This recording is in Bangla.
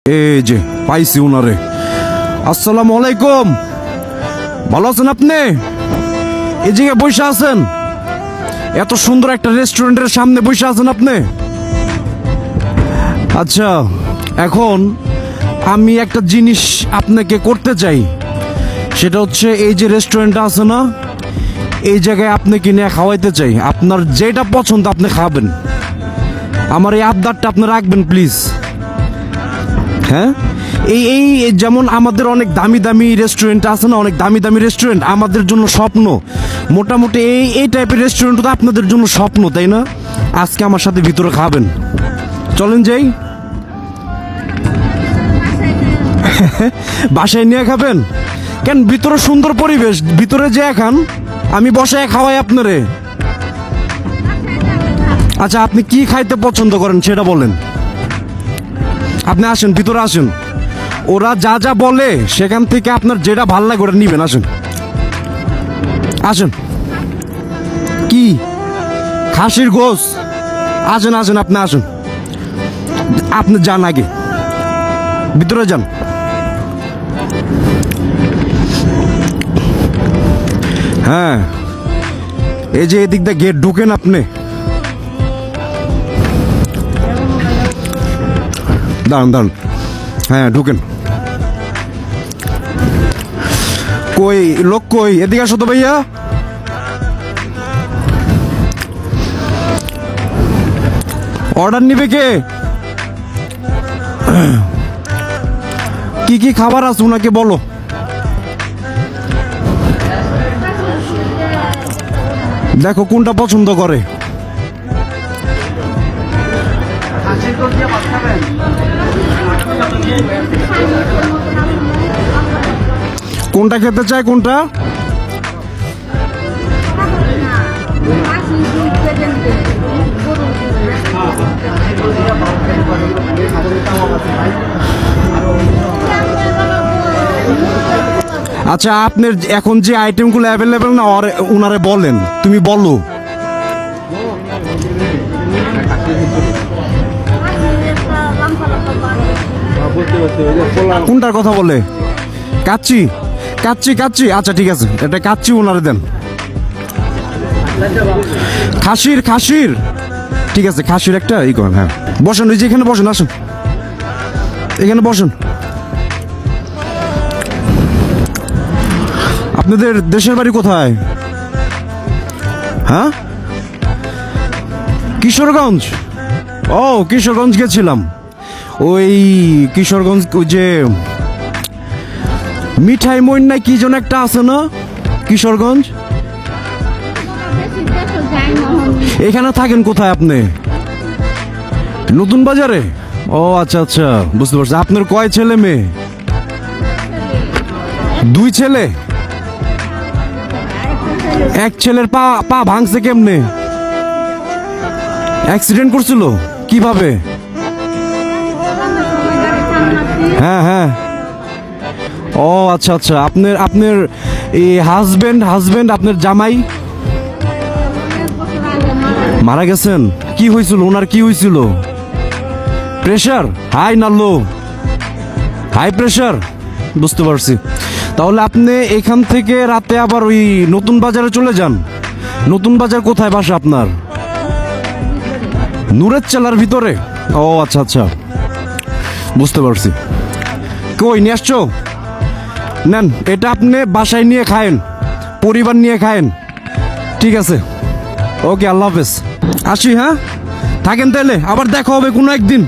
এই যে পাইছি ওনারে। আসসালামু আলাইকুম, ভালো আছেন আপনি? এই জায়গায় বসে আছেন, এত সুন্দর একটা রেস্টুরেন্টের সামনে বসে আছেন আপনি। আচ্ছা, এখন আমি একটা জিনিস আপনাকে করতে চাই, সেটা হচ্ছে এই যে রেস্টুরেন্টটা আছে না, এই জায়গায় আপনাকে নিয়ে খাওয়াইতে চাই। আপনার যেটা পছন্দ আপনি খাবেন, আমার এই আবদারটা আপনি রাখবেন প্লিজ। হ্যাঁ, এই এই যেমন আমাদের অনেক দামি দামি রেস্টুরেন্ট আছে না, অনেক দামি দামি রেস্টুরেন্ট আমাদের জন্য স্বপ্ন, মোটামুটি এই এই টাইপের রেস্টুরেন্ট তো আপনাদের জন্য স্বপ্ন, তাই না? আজকে আমার সাথে ভিতরে খাবেন, চলেন যাই। বাসায় নিয়ে খাবেন কেন? ভিতরে সুন্দর পরিবেশ, ভিতরে যে খান, আমি বসায় খাওয়াই আপনারে। আচ্ছা, আপনি কি খাইতে পছন্দ করেন সেটা বলেন। আপনি আসেন, ভিতরে আসেন, ওরা যা যা বলে সেখান থেকে আপনার যেটা ভাল লাগে ওটা নিবেন। আসেন আসেন। কি খাসির গোশ? আসেন আসেন, আপনি আসেন, আপনি যান আগে, ভিতরে যান। হ্যাঁ, এই যে এদিক দিয়ে গেট ঢুকেন আপনি। দাঁড়ান দাঁড়ান, হ্যাঁ ঢুকেন। কই লোক কই? এদিকে আসো তো ভাইয়া। অর্ডার নিবে কে? কি কি খাবার আছে ওনাকে বলো। দেখো কোনটা পছন্দ করে। কোনটা খেতে চায়? কোনটা? আচ্ছা, আপনার এখন যে আইটেমগুলো অ্যাভেলেবেল না, ওনারে বলেন, তুমি বলো। কোনটার কথা বলে? কাচ্চি কাচ্চি কাচ্চি, আচ্ছা ঠিক আছে, এটা কাচ্চি ওনারে দেন। খাসির খাসির ঠিক আছে, খাসির একটা ই করেন। হ্যাঁ বসেন, ওই যে এখানে বসেন, আসেন এখানে বসেন। আপনাদের দেশের বাড়ি কোথায়? হ্যাঁ, কিশোরগঞ্জ। ও, কিশোরগঞ্জ গেছিলাম। ওই কিশোরগঞ্জ, ওই যে মিঠাই মইন নাই কি যেন একটা আছে না, কিশোরগঞ্জ। এখানে থাকেন কোথায় আপনি? নতুন বাজারে। ও আচ্ছা আচ্ছা, বুঝতে পারছি। আপনার কয় ছেলে মেয়ে? দুই ছেলে। এক ছেলের পা পা ভাঙছে কেমনে? অ্যাক্সিডেন্ট করছিল? কিভাবে? হ্যাঁ হ্যাঁ। ও আচ্ছা আচ্ছা, আপনার আপনার এই হাজবেন্ড আপনার জামাই মারা গেছেন? কি হয়েছিল ওনার? কি হয়েছিল? প্রেশার হাই না লো? হাই প্রেশার, বুঝতে পারছি। তাহলে আপনি এখান থেকে রাতে আবার ওই নতুন বাজারে চলে যান। নতুন বাজার কোথায় বাসা আপনার? নূরের চালার ভিতরে। ও আচ্ছা আচ্ছা, বুঝতে পারছি। কই নিয়ে আসছো? নেন, এটা আপনি বাসায় নিয়ে খায়েন, পরিবার নিয়ে খায়েন। ঠিক আছে, ওকে, আল্লাহ হাফেজ। আসি, হ্যাঁ থাকেন তাহলে, আবার দেখা হবে কোনো একদিন।